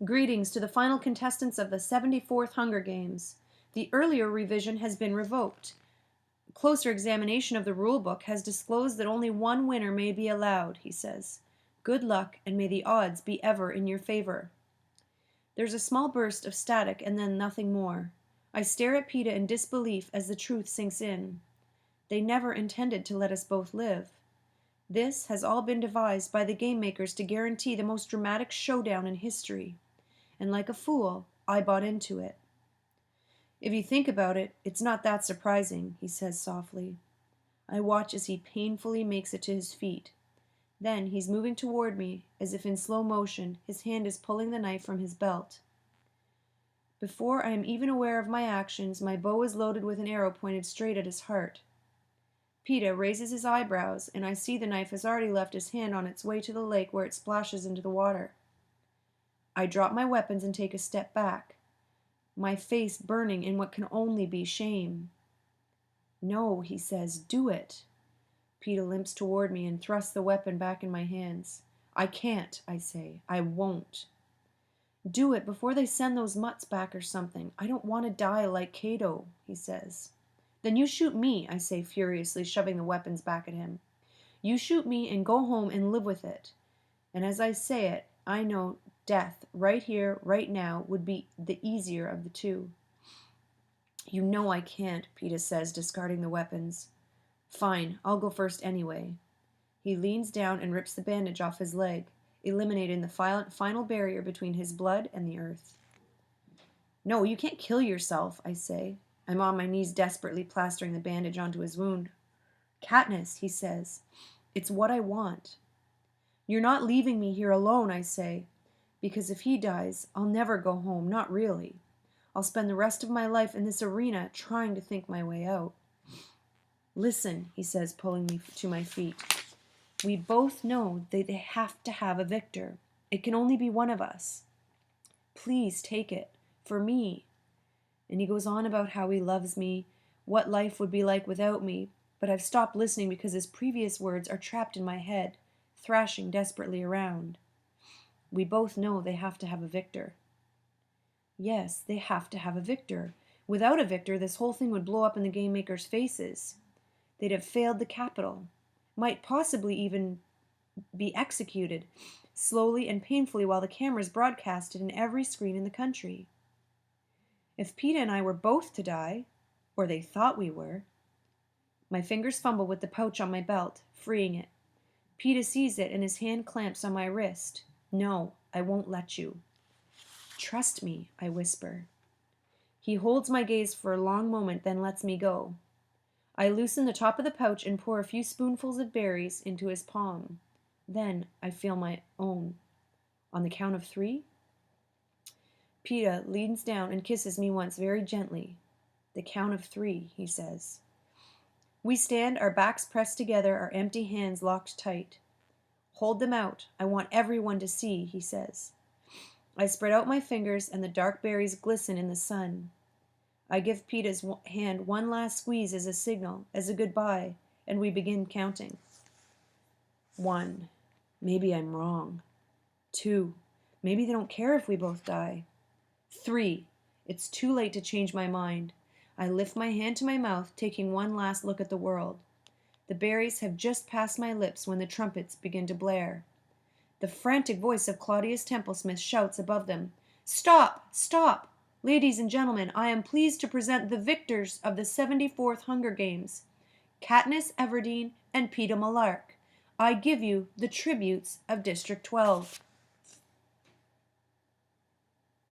Greetings to the final contestants of the 74th Hunger Games. The earlier revision has been revoked. Closer examination of the rulebook has disclosed that only one winner may be allowed, he says. Good luck, and may the odds be ever in your favor. There's a small burst of static and then nothing more. I stare at Peeta in disbelief as the truth sinks in. They never intended to let us both live. This has all been devised by the game makers to guarantee the most dramatic showdown in history. And like a fool, I bought into it. If you think about it, it's not that surprising, he says softly. I watch as he painfully makes it to his feet. Then he's moving toward me, as if in slow motion, his hand is pulling the knife from his belt. Before I am even aware of my actions, my bow is loaded with an arrow pointed straight at his heart. Peeta raises his eyebrows, and I see the knife has already left his hand on its way to the lake where it splashes into the water. I drop my weapons and take a step back, my face burning in what can only be shame. No, he says, do it. Peeta limps toward me and thrusts the weapon back in my hands. I can't, I say. I won't. Do it before they send those mutts back or something. I don't want to die like Cato, he says. Then you shoot me, I say furiously, shoving the weapons back at him. You shoot me and go home and live with it. And as I say it, I know death, right here, right now, would be the easier of the two. You know I can't, Peeta says, discarding the weapons. Fine, I'll go first anyway. He leans down and rips the bandage off his leg, eliminating the final barrier between his blood and the earth. No, you can't kill yourself, I say. I'm on my knees desperately plastering the bandage onto his wound. Katniss, he says, it's what I want. You're not leaving me here alone, I say, because if he dies, I'll never go home, not really. I'll spend the rest of my life in this arena trying to think my way out. Listen, he says, pulling me to my feet. We both know that they have to have a victor. It can only be one of us. Please take it, for me. And he goes on about how he loves me, what life would be like without me, but I've stopped listening because his previous words are trapped in my head, thrashing desperately around. We both know they have to have a victor. Yes, they have to have a victor. Without a victor, this whole thing would blow up in the game makers' faces. They'd have failed the Capitol, might possibly even be executed, slowly and painfully while the cameras broadcast it in every screen in the country. If Peeta and I were both to die, or they thought we were. My fingers fumble with the pouch on my belt, freeing it. Peeta sees it and his hand clamps on my wrist. No, I won't let you. Trust me, I whisper. He holds my gaze for a long moment, then lets me go. I loosen the top of the pouch and pour a few spoonfuls of berries into his palm. Then I feel my own. On the count of 3, Peeta leans down and kisses me once very gently. The count of 3, he says. We stand, our backs pressed together, our empty hands locked tight. Hold them out. I want everyone to see, he says. I spread out my fingers and the dark berries glisten in the sun. I give Peeta's hand one last squeeze as a signal, as a goodbye, and we begin counting. 1. Maybe I'm wrong. 2. Maybe they don't care if we both die. 3. It's too late to change my mind. I lift my hand to my mouth, taking one last look at the world. The berries have just passed my lips when the trumpets begin to blare. The frantic voice of Claudius Templesmith shouts above them, Stop! Stop! Ladies and gentlemen, I am pleased to present the victors of the 74th Hunger Games, Katniss Everdeen and Peeta Mellark. I give you the tributes of District 12.